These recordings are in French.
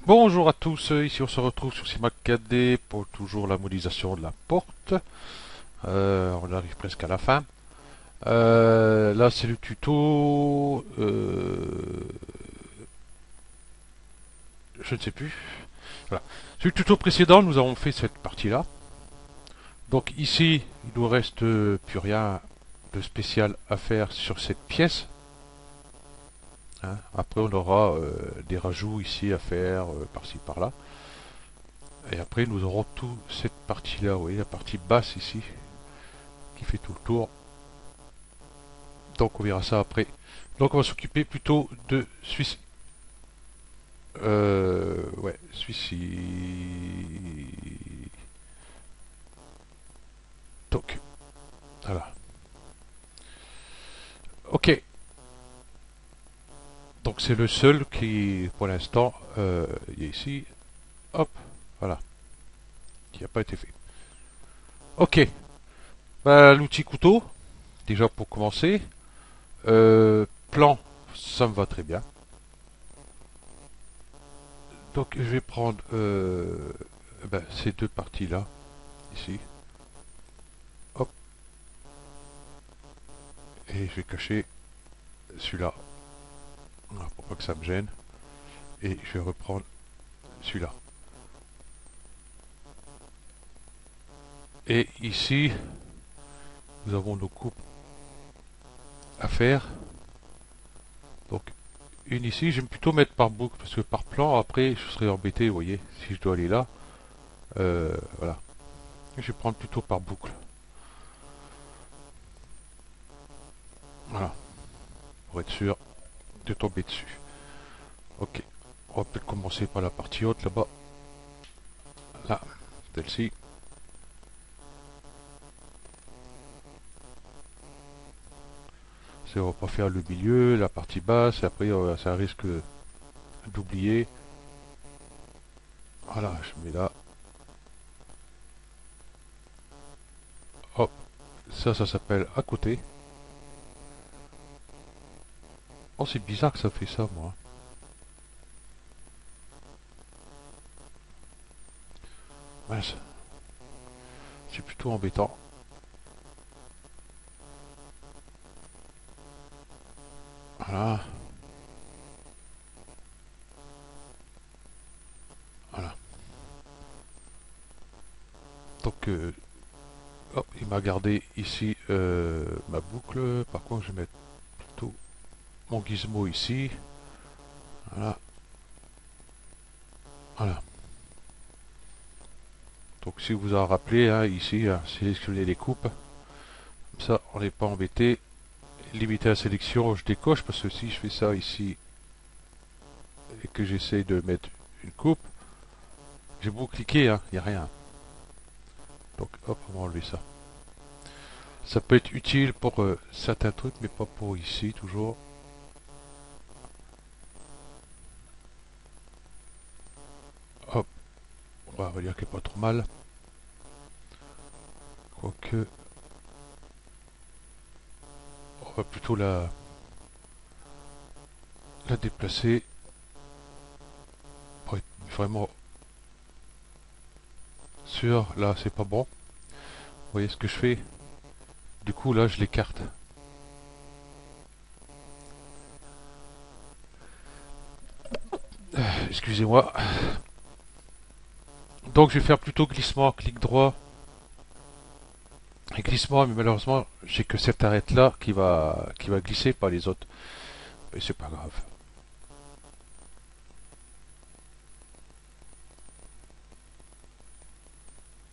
Bonjour à tous, ici on se retrouve sur CIMAC 4D pour toujours la modélisation de la porte. On arrive presque à la fin. Là c'est le tuto, je ne sais plus. Voilà. Sur le tuto précédent nous avons fait cette partie-là. Donc ici il nous reste plus rien de spécial à faire sur cette pièce, hein. Après on aura des rajouts ici à faire par-ci par-là. Et après nous aurons toute cette partie-là, vous voyez la partie basse ici qui fait tout le tour. Donc on verra ça après. Donc on va s'occuper plutôt de celui-ci. Ouais, celui-ci. Donc, voilà. Ok. Donc c'est le seul qui, pour l'instant, il est ici. Hop, voilà. Qui n'a pas été fait. Ok. Bah, l'outil couteau, déjà pour commencer. Plan, ça me va très bien. Donc je vais prendre ces deux parties-là, ici. Hop. Et je vais cacher celui-là. Voilà, pour pas que ça me gêne. Et je vais reprendre celui-là. Et ici, nous avons nos coupes à faire. Donc, une ici, je vais plutôt mettre par boucle, parce que par plan, après, je serais embêté, vous voyez, si je dois aller là. Voilà. Je vais prendre plutôt par boucle. Voilà. Pour être sûr de tomber dessus. Ok. On va peut-être commencer par la partie haute, là-bas. Là, celle-ci. On va pas faire le milieu, la partie basse, et après, ça risque d'oublier. Voilà, je mets là. Hop. Ça s'appelle à côté. Oh, c'est bizarre que ça fait ça, moi. Mince, c'est plutôt embêtant. Voilà, voilà. Donc, hop, il m'a gardé ici ma boucle. Par contre, je vais mettre plutôt mon gizmo ici. Voilà, voilà. Donc, si vous en rappelez, hein, ici, hein, sélectionnez les coupes. Comme ça, on n'est pas embêté. Limiter la sélection, je décoche parce que si je fais ça ici et que j'essaie de mettre une coupe, j'ai beau cliquer, hein, il n'y a rien. Donc, hop, on va enlever ça. Ça peut être utile pour certains trucs, mais pas pour ici, toujours. Hop, on va dire qu'il n'est pas trop mal. Quoique, on va plutôt la déplacer pour être vraiment sûr. Là, c'est pas bon. Vous voyez ce que je fais? Du coup, là, je l'écarte. Excusez-moi. Donc, je vais faire plutôt glissement, clic droit. Et glissement, mais malheureusement, j'ai que cette arête-là qui va glisser, pas les autres. Mais c'est pas grave.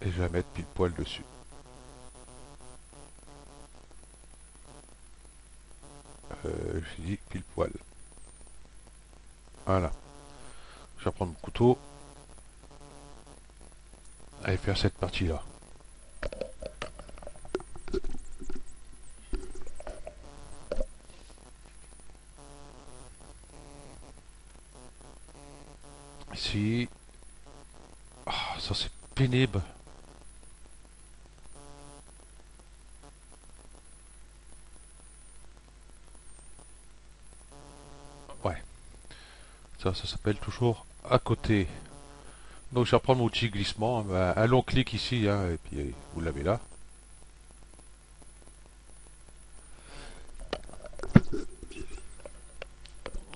Et je vais la mettre pile poil dessus. Je dis pile poil. Voilà. Je vais prendre mon couteau. Et faire cette partie-là. Ici. Ah, ça c'est pénible. Ouais. Ça s'appelle toujours à côté. Donc je vais reprendre mon petit glissement, un long clic ici, hein, et puis vous l'avez là.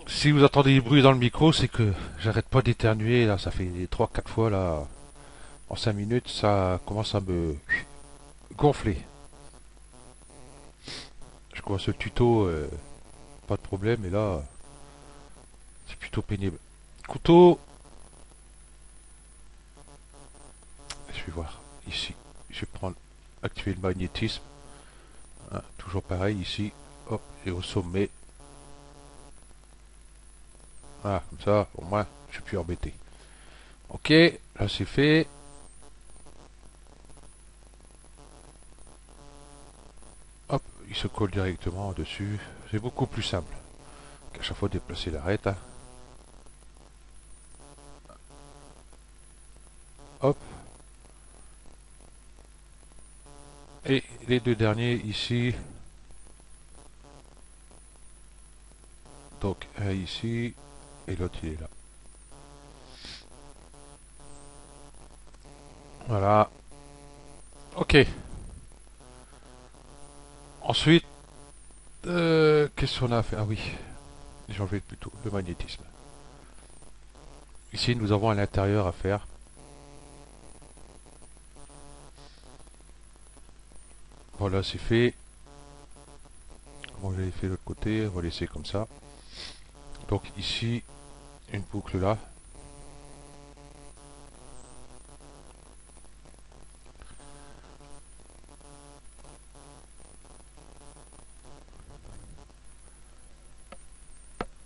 Si vous entendez des bruits dans le micro, c'est que j'arrête pas d'éternuer, là, ça fait 3-4 fois, là, en 5 minutes, ça commence à me gonfler. Je commence le tuto, pas de problème, et là, c'est plutôt pénible. Couteau, je vais voir, ici, je vais prendre, activer le magnétisme, hein, toujours pareil, ici, hop, et au sommet, voilà, comme ça, au moins, je suis plus embêté. Ok, là c'est fait. Hop, il se colle directement dessus. C'est beaucoup plus simple qu'à chaque fois déplacer l'arête. Hein. Hop. Et les deux derniers ici. Donc un ici et l'autre il est là. Voilà. Ok. Ensuite, qu'est-ce qu'on a à faire? Ah oui, j'ai enlevé plutôt le magnétisme. Ici, nous avons à l'intérieur à faire. Voilà, c'est fait. Bon, j'ai fait de l'autre côté, on va laisser comme ça. Donc ici, une boucle là.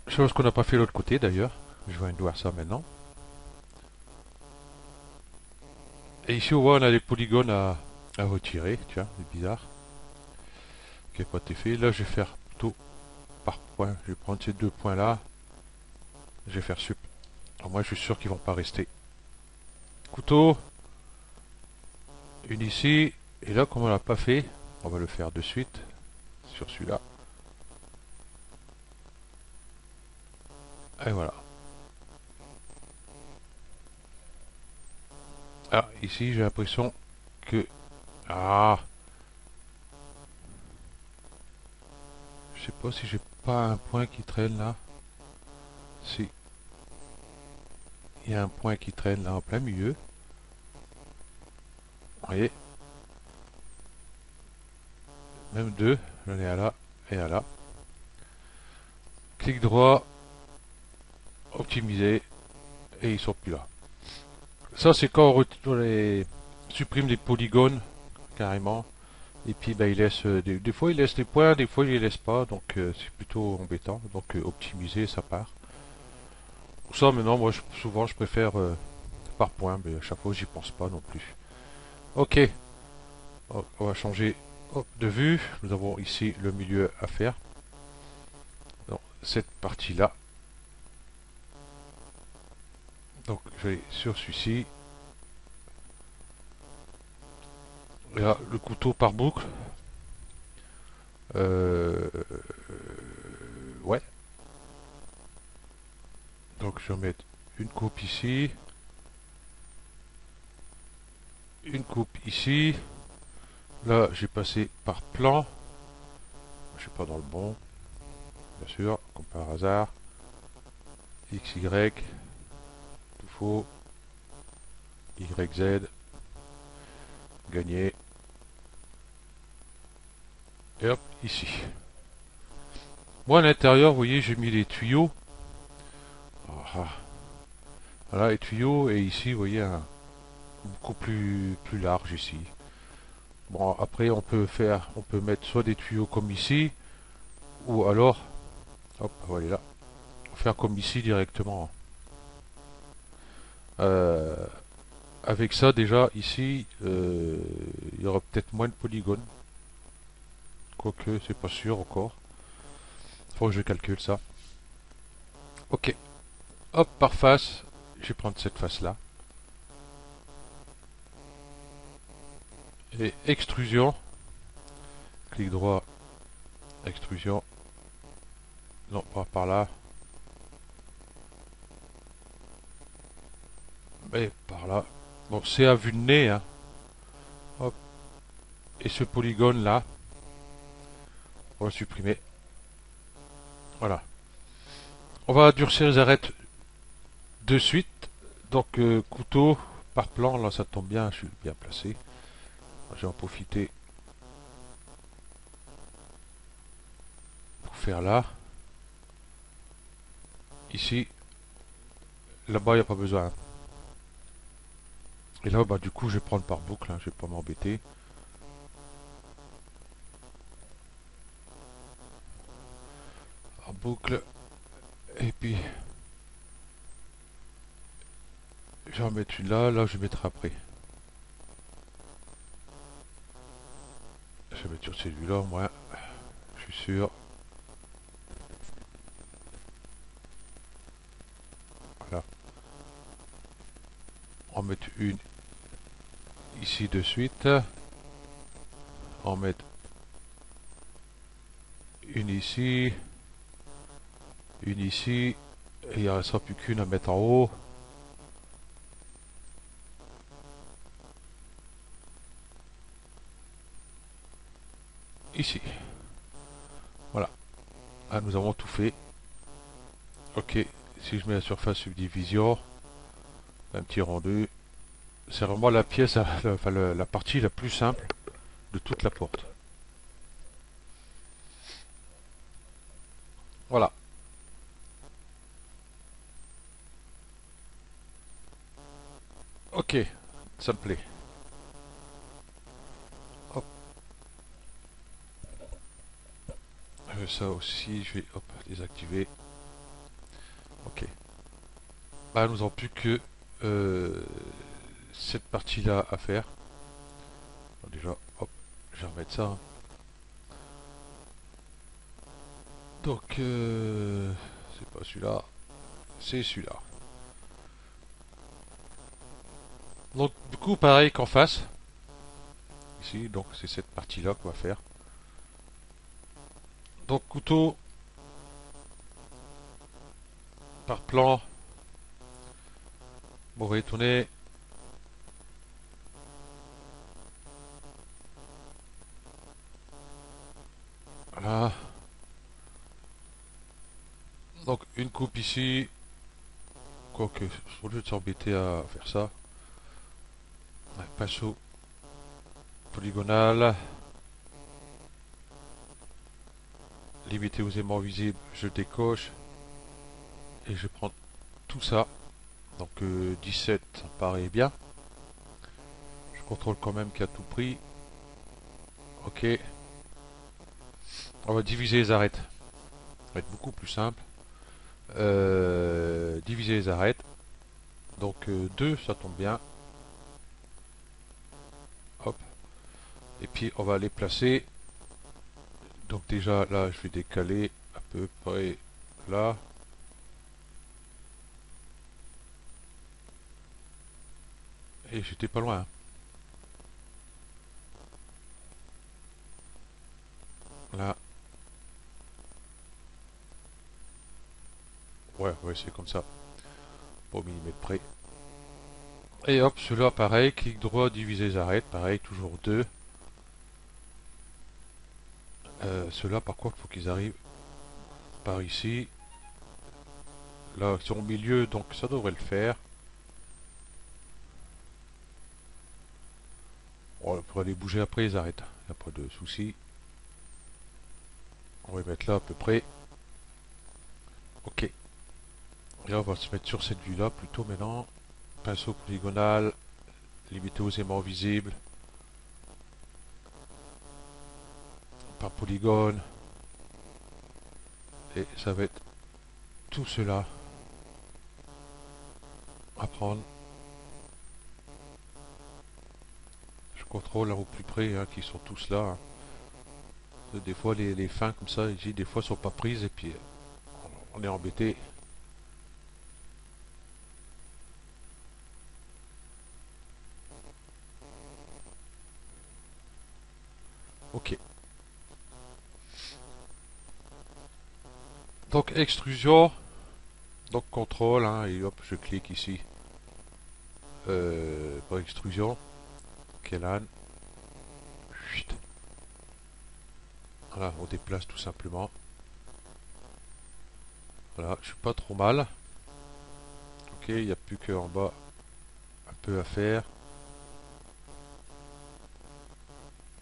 Chose qu'on n'a pas fait de l'autre côté d'ailleurs. Je viens de voir ça maintenant. Et ici, on voit, on a des polygones à retirer. Tiens, c'est bizarre. Qui n'a pas été fait. Là, je vais faire plutôt par point. Je vais prendre ces deux points là. Je vais faire sup. Alors moi, je suis sûr qu'ils vont pas rester. Couteau. Une ici. Et là, comme on l'a pas fait, on va le faire de suite. Sur celui-là. Et voilà. Ah, ici, j'ai l'impression que... Ah, je sais pas si j'ai pas un point qui traîne là. Si. Il y a un point qui traîne là en plein milieu. Vous voyez. Même deux. J'en ai un là et un là. Clic droit. Optimiser. Et ils sont plus là. Ça, c'est quand on les supprime des polygones, carrément. Et puis, ben, il laisse, des fois, il laisse les points, des fois, il les laisse pas. Donc, c'est plutôt embêtant. Donc, optimiser, ça part. Pour ça, maintenant, moi, souvent, je préfère par point. Mais à chaque fois, j'y pense pas non plus. Ok. On va changer de vue. Nous avons ici le milieu à faire. Donc, cette partie-là. Donc, je vais sur celui-ci. Là, le couteau par boucle. Ouais. Donc, je vais mettre une coupe ici. Une coupe ici. Là, j'ai passé par plan. Je suis pas dans le bon. Bien sûr, comme par hasard. X, Y. Tout faux. Y, Z. Gagné. Et hop, ici. Moi, à l'intérieur, vous voyez, j'ai mis les tuyaux. Ah, voilà, les tuyaux. Et ici, vous voyez, un beaucoup plus large ici. Bon, après, on peut mettre soit des tuyaux comme ici, ou alors, hop, voilà, là, faire comme ici directement. Euh, Avec ça, déjà, ici, il y aura peut-être moins de polygones. Quoique, c'est pas sûr encore. Faut que je calcule ça. Ok. Hop, par face. Je vais prendre cette face-là. Et extrusion. Clic droit. Extrusion. Non, pas par là. Et par là. Bon, c'est à vue de nez, hein. Hop. Et ce polygone là, on va le supprimer. Voilà. On va durcir les arêtes de suite. Donc, couteau par plan, là ça tombe bien, je suis bien placé. Je vais en profiter pour faire là. Ici, là-bas, il n'y a pas besoin. Et là, bah, du coup, je vais prendre par boucle, hein, je vais pas m'embêter. En boucle. Et puis, je vais en mettre une là, là, je vais mettre après. Je vais mettre sur celui-là, au moins, je suis sûr. Voilà. En mettre une ici de suite. En mettre une ici. Une ici. Et il ne restera plus qu'une à mettre en haut. Ici. Voilà. Ah, nous avons tout fait. Ok. Si je mets la surface subdivision, un petit rendu. C'est vraiment la pièce, enfin, la partie la plus simple de toute la porte. Voilà. Ok. Ça me plaît. Hop. Ça aussi, je vais hop, désactiver. Ok. Bah, nous n'avons plus que cette partie-là à faire. Alors déjà, hop, je vais remettre ça, hein. Donc, c'est pas celui-là, c'est celui-là. Donc, du coup, pareil qu'en face. Ici, donc c'est cette partie-là qu'on va faire. Donc, couteau par plan. Bon, on va y tourner. Voilà. Donc, une coupe ici. Quoique, au lieu de s'embêter à faire ça. Un pinceau polygonal. Limité aux aimants visibles, je décoche. Et je prends tout ça. Donc 17, ça paraît bien. Je contrôle quand même qu'à tout prix. Ok. On va diviser les arêtes. Ça va être beaucoup plus simple. Diviser les arêtes. Donc 2, ça tombe bien. Hop. Et puis on va les placer. Donc déjà là, je vais décaler à peu près là. Et j'étais pas loin, hein. Là. Ouais, ouais, c'est comme ça. Au millimètre près. Et hop, celui-là, pareil. Clic droit, diviser les arêtes. Pareil, toujours 2. Ceux-là, par contre, il faut qu'ils arrivent par ici. Là, ils sont au milieu, donc ça devrait le faire. Bon, on pourra les bouger après, ils arrêtent. Il n'y a pas de souci. On va les mettre là à peu près. Ok. Et là, on va se mettre sur cette vue-là plutôt maintenant. Pinceau polygonal, limité aux aimants visibles. Par polygone. Et ça va être tout cela à prendre. Je contrôle là au plus près, hein, qui sont tous là, hein. Des fois, les fins comme ça, ici, des fois, sont pas prises et puis on est embêté. Ok. Donc, extrusion. Donc, contrôle, hein, et hop, je clique ici. pour extrusion. Kellan. Chut. Voilà, on déplace tout simplement. Voilà, je suis pas trop mal. Ok, il n'y a plus qu'en bas un peu à faire.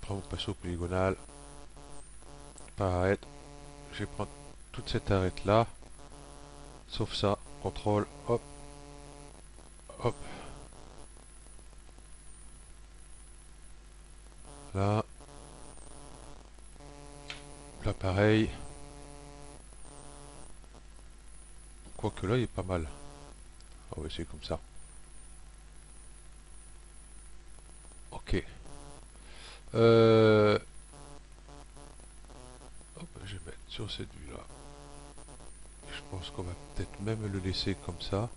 Prends mon pinceau polygonal. Par arête. Je vais prendre toute cette arête là. Sauf ça. Contrôle. Hop. Hop. Là. Là pareil. Quoique là il est pas mal. On va essayer comme ça. Ok. Hop, je vais mettre sur cette vue là. Je pense qu'on va peut-être même le laisser comme ça.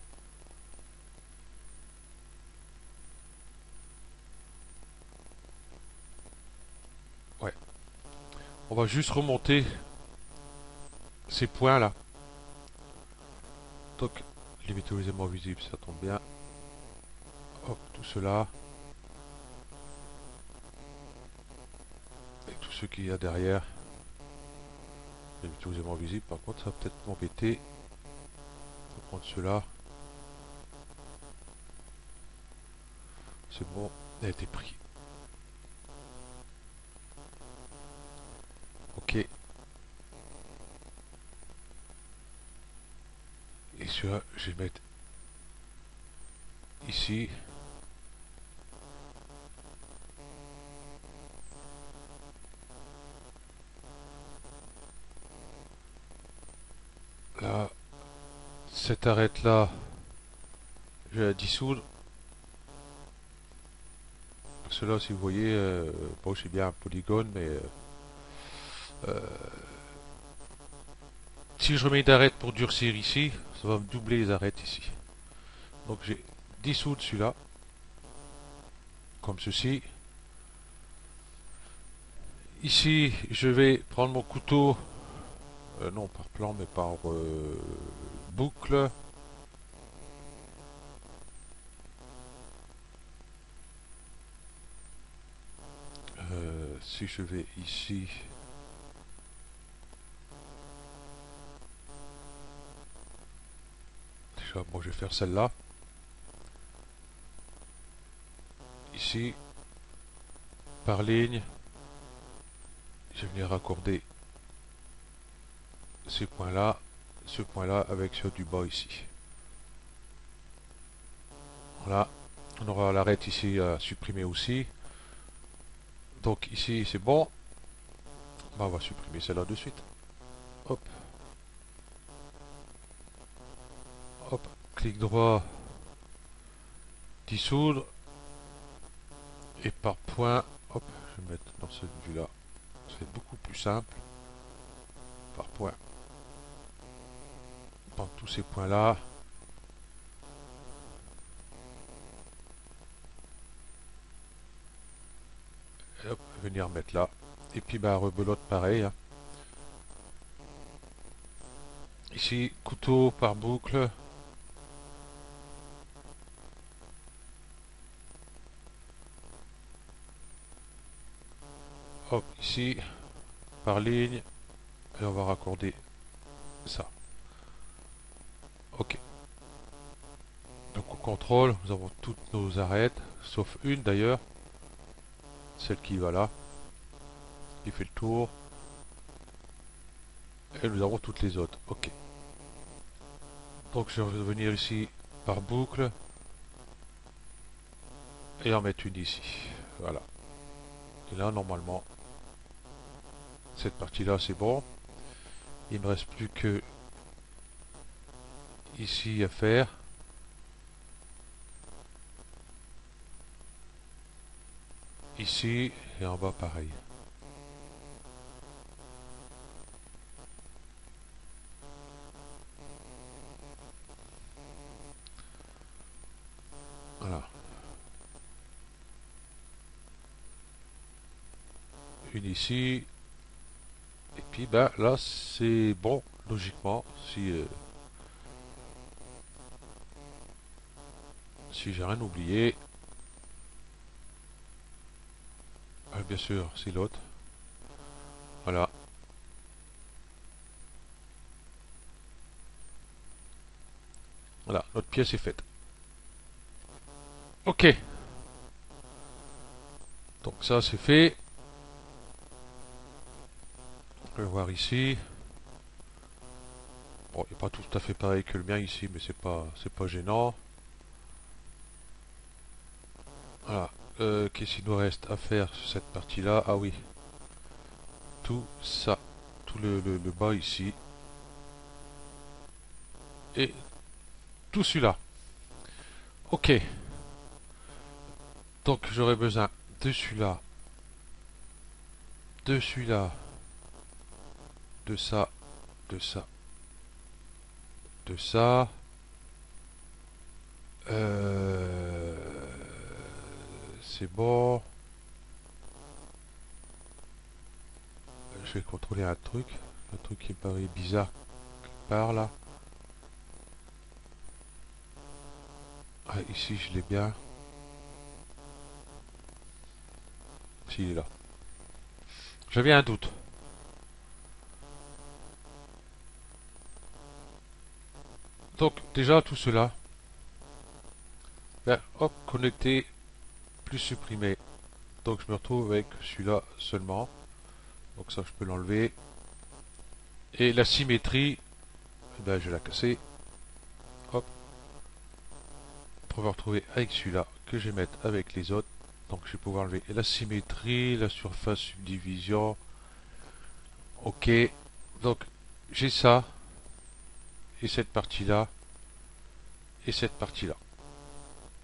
Ouais. On va juste remonter ces points là. Donc, limiter aux éléments visibles, ça tombe bien. Hop, tout cela. Et tout ce qu'il y a derrière. Limiter aux éléments visibles, par contre, ça va peut-être m'embêter. On va prendre cela. C'est bon, il a été pris. Ok. Et celui-là, je vais mettre ici. Là, cette arête là, je vais la dissoudre. Cela, si vous voyez, bon, j'ai bien un polygone, mais si je remets une arête pour durcir ici, ça va me doubler les arêtes ici. Donc j'ai dissoudre celui-là, comme ceci. Ici, je vais prendre mon couteau, non par plan, mais par boucle. Si je vais ici, déjà, bon, je vais faire celle-là. Ici, par ligne, je vais venir raccorder ces points-là, ce point-là avec ceux du bas ici. Voilà, on aura l'arête ici à supprimer aussi. Donc ici c'est bon. Bah, on va supprimer celle-là de suite. Hop, hop, clic droit, dissoudre. Et par point, hop, je vais mettre dans cette vue-là. C'est beaucoup plus simple. Par point. Prendre tous ces points-là. Et hop, venir mettre là. Et puis bah rebelote pareil. Hein. Ici, couteau par boucle. Hop, ici, par ligne. Et on va raccorder ça. Ok. Donc on contrôle, nous avons toutes nos arêtes, sauf une d'ailleurs. Celle qui va là. Qui fait le tour. Et nous avons toutes les autres. Ok. Donc je vais venir ici par boucle. Et en mettre une ici. Voilà. Et là, normalement, cette partie-là, c'est bon. Il me reste plus que ici à faire. Ici et en bas, pareil. Voilà. Une ici. Et puis, bah, là, c'est bon, logiquement. Si si j'ai rien oublié. Bien sûr, c'est l'autre. Voilà. Voilà, notre pièce est faite. Ok. Donc ça c'est fait. On peut voir ici. Bon, il n'est pas tout à fait pareil que le mien ici, mais c'est pas gênant. Voilà. Qu'est-ce qu'il nous reste à faire sur cette partie-là? Ah oui, tout ça, tout le bas ici, et tout celui-là. Ok, donc j'aurai besoin de celui-là, de celui-là, de ça, de ça, de ça. Euh, c'est bon. Je vais contrôler un truc qui me paraît bizarre par là. Ah, ici je l'ai bien. S'il est là. J'avais un doute. Donc déjà tout cela, ben, hop, connecté, plus supprimé. Donc je me retrouve avec celui-là seulement. Donc ça je peux l'enlever. Et la symétrie, eh ben, je vais la casser. Hop, pour me retrouver avec celui-là que je vais mettre avec les autres. Donc je vais pouvoir enlever la symétrie, la surface subdivision. Ok, donc j'ai ça, et cette partie-là, et cette partie-là.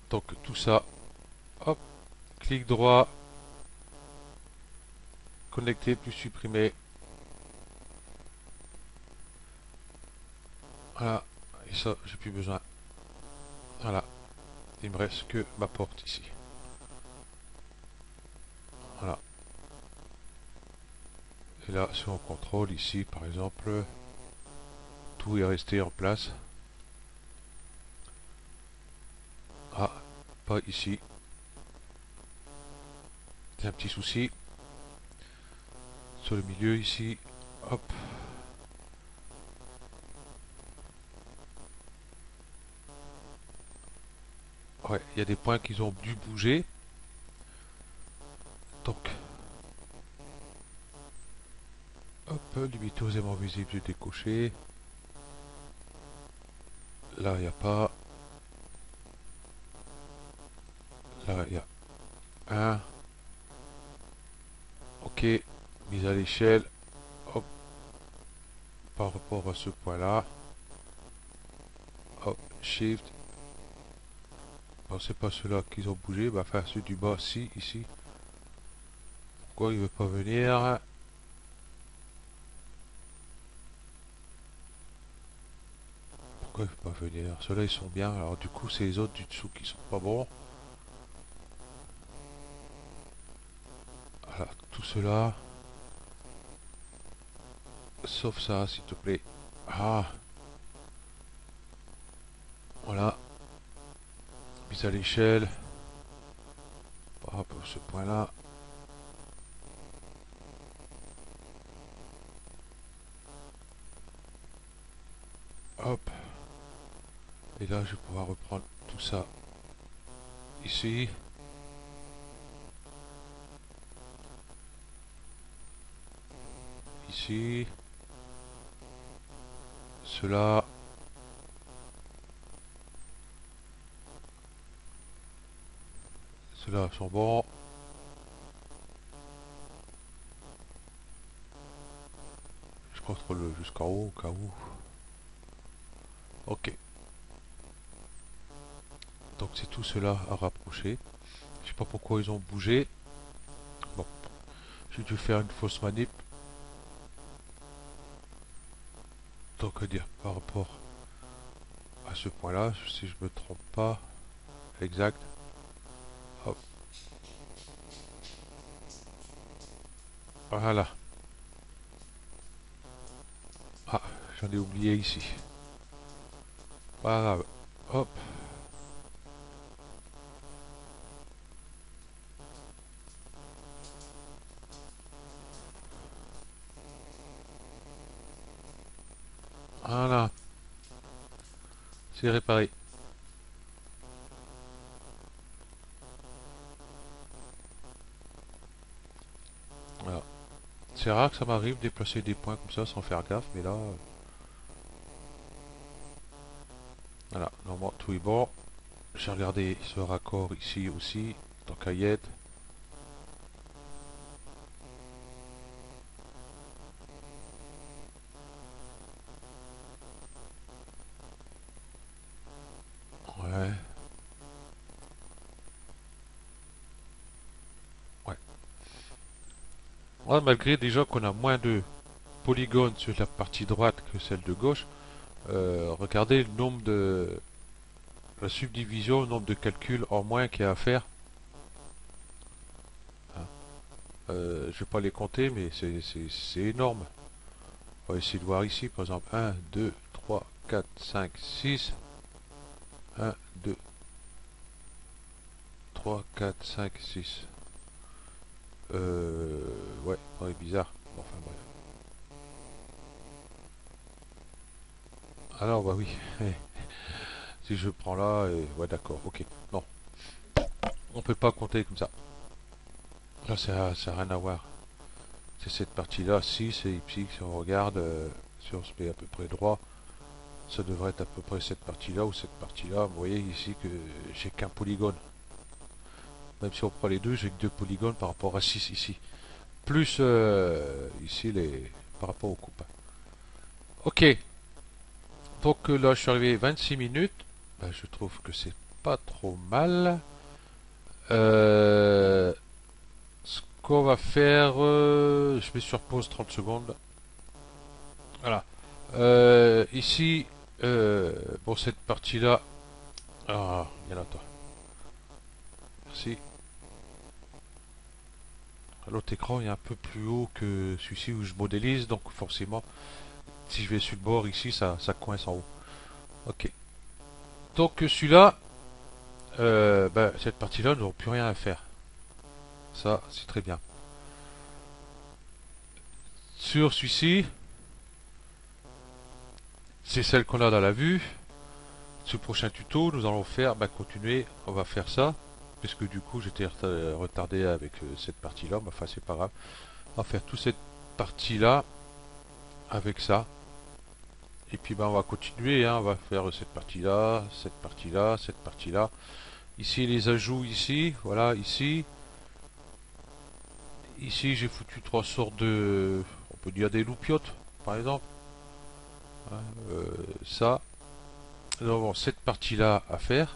Donc tout ça, hop, clic droit, connecter plus supprimer. Voilà, et ça j'ai plus besoin. Voilà, il me reste que ma porte ici. Voilà. Et là, si on contrôle ici, par exemple, tout est resté en place. Ah, pas ici. C'est un petit souci. Sur le milieu ici, hop. Ouais, il y a des points qui ont dû bouger. Donc, hop, limiter aux aimants visibles, j'ai décoché. Là, il n'y a pas. Là, il y a un. Ok, mise à l'échelle. Hop, par rapport à ce point-là. Hop, Shift. Bon, c'est pas ceux-là qui ont bougé. Bah, enfin, ceux du bas, si, ici. Pourquoi il veut pas venir? Pourquoi il veut pas venir? Ceux-là, ils sont bien. Alors, du coup, c'est les autres du dessous qui sont pas bons. Voilà, tout cela. Sauf ça, s'il te plaît. Ah, voilà. Mise à l'échelle. Par rapport à ce point-là. Hop. Et là, je vais pouvoir reprendre tout ça ici. Ici. Cela. Ceux-là sont bons. Je contrôle jusqu'en haut au cas où. Ok. Donc c'est tout cela à rapprocher. Je sais pas pourquoi ils ont bougé. Bon, j'ai dû faire une fausse manip. Donc à dire par rapport à ce point-là, si je me trompe pas, exact. Hop. Voilà. Ah, j'en ai oublié ici. Pas grave. Hop. C'est réparé. Voilà. C'est rare que ça m'arrive de déplacer des points comme ça sans faire gaffe, mais là, voilà, normalement tout est bon. J'ai regardé ce raccord ici aussi, tant qu'à y être. Ouais, ouais. Ouais, malgré déjà qu'on a moins de polygones sur la partie droite que celle de gauche, regardez le nombre de la subdivision, le nombre de calculs en moins qu'il y a à faire. Hein. Je vais pas les compter, mais c'est énorme. On va essayer de voir ici, par exemple, 1, 2, 3, 4, 5, 6. 1, 2, 3, 4, 5, 6. Ouais, bizarre. Bon, enfin bref. Alors, bah oui. Si je prends là, ouais, d'accord, ok. Non, on peut pas compter comme ça. Là, ça n'a rien à voir. C'est cette partie-là, 6 et ici, si on regarde, si on se met à peu près droit, ça devrait être à peu près cette partie-là ou cette partie-là. Vous voyez ici que j'ai qu'un polygone. Même si on prend les deux, j'ai que deux polygones par rapport à 6 ici. Plus ici par rapport aux coupes. Ok, donc là je suis arrivé 26 minutes. Ben, je trouve que c'est pas trop mal. Ce qu'on va faire, je mets sur pause 30 secondes. Voilà. Ici, bon cette partie-là, ah, il y en a toi. Merci. L'autre écran est un peu plus haut que celui-ci où je modélise, donc forcément, si je vais sur le bord ici, ça coince en haut. Ok. Donc celui-là, ben, cette partie-là, nous n'aurons plus rien à faire. Ça, c'est très bien. Sur celui-ci, c'est celle qu'on a dans la vue. Ce prochain tuto, nous allons faire, ben, continuer, on va faire ça. Puisque du coup, j'étais retardé avec cette partie-là, mais enfin, c'est pas grave. On va faire toute cette partie-là avec ça. Et puis, ben, on va continuer, hein. On va faire cette partie-là, cette partie-là, cette partie-là. Ici, les ajouts, ici, voilà, ici. Ici, j'ai foutu trois sortes de, on peut dire des loupiotes, par exemple. Hein, ça. Nous avons cette partie-là à faire.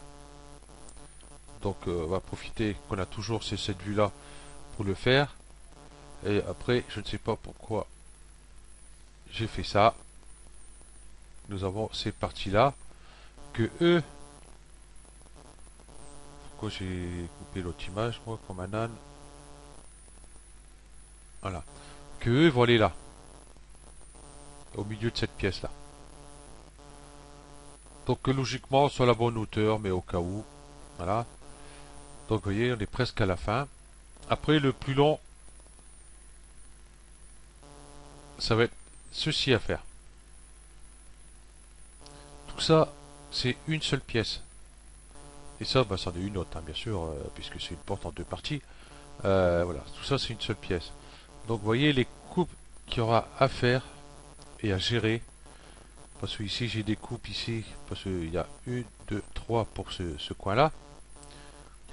Donc, on va profiter qu'on a toujours cette vue-là pour le faire. Et après, je ne sais pas pourquoi j'ai fait ça. Nous avons ces parties-là que eux. Pourquoi j'ai coupé l'autre image, moi, comme un âne. Voilà. Que eux vont aller là. Au milieu de cette pièce-là. Donc, logiquement, sur la bonne hauteur, mais au cas où. Voilà. Donc, vous voyez, on est presque à la fin. Après, le plus long, ça va être ceci à faire. Tout ça, c'est une seule pièce. Et ça, bah, c'en est une autre, hein, bien sûr, puisque c'est une porte en deux parties. Voilà, tout ça, c'est une seule pièce. Donc, vous voyez les coupes qu'il y aura à faire et à gérer. Parce que ici, j'ai des coupes ici, parce qu'il y a une, deux, trois pour ce coin-là.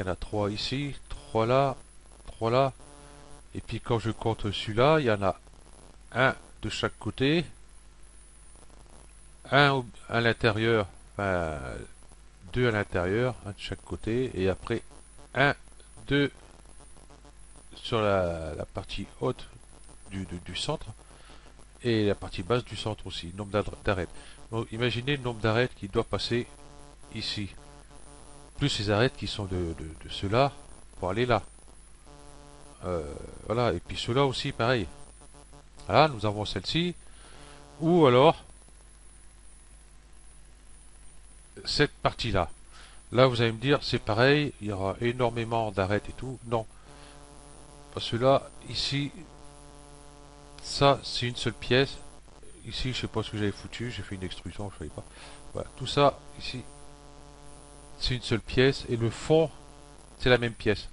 Il y en a trois ici, trois là, trois là. Et puis, quand je compte celui-là, il y en a un de chaque côté, un à l'intérieur, enfin, deux à l'intérieur, un de chaque côté, et après un, deux sur la partie haute du centre, et la partie basse du centre aussi, nombre d'arêtes. Donc imaginez le nombre d'arêtes qui doit passer ici, plus les arêtes qui sont de ceux-là pour aller là. Voilà, et puis ceux-là aussi, pareil. Voilà, nous avons celle-ci, ou alors cette partie-là. Là, vous allez me dire, c'est pareil, il y aura énormément d'arêtes et tout. Non, parce que là, ici, ça, c'est une seule pièce. Ici, je sais pas ce que j'avais foutu, j'ai fait une extrusion, je ne savais pas. Voilà, tout ça ici, c'est une seule pièce et le fond, c'est la même pièce.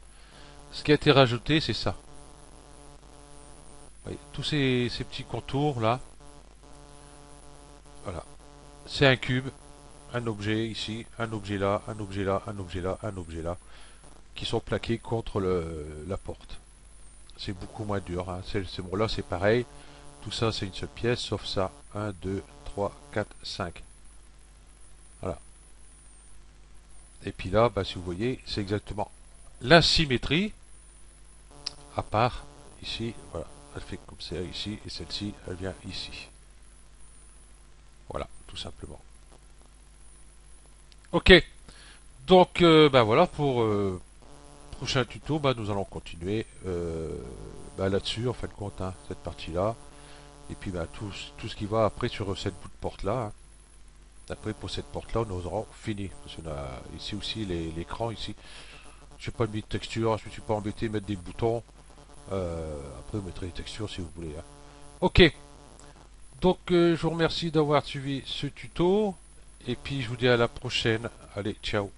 Ce qui a été rajouté, c'est ça. Vous voyez, tous ces petits contours là, voilà. C'est un cube, un objet ici, un objet là, un objet là, un objet là, un objet là, qui sont plaqués contre la porte. C'est beaucoup moins dur. Hein. Bon, là, c'est pareil. Tout ça, c'est une seule pièce, sauf ça. Un, 2, 3, 4, 5. Voilà. Et puis là, bah, si vous voyez, c'est exactement la symétrie, à part ici. Voilà. Elle fait comme ça ici, et celle-ci, elle vient ici. Voilà, tout simplement. Ok. Donc, bah voilà, pour prochain tuto, bah, nous allons continuer bah, là-dessus, en fin de compte, hein, cette partie-là. Et puis bah, tout ce qui va après sur cette bout de porte-là. Hein. Après, pour cette porte-là, nous aurons fini. Parce qu'on a ici aussi l'écran, ici. Je n'ai pas mis de texture, je ne me suis pas embêté à mettre des boutons. Après, vous mettrez les textures si vous voulez. Hein. Ok, donc je vous remercie d'avoir suivi ce tuto. Et puis, je vous dis à la prochaine. Allez, ciao.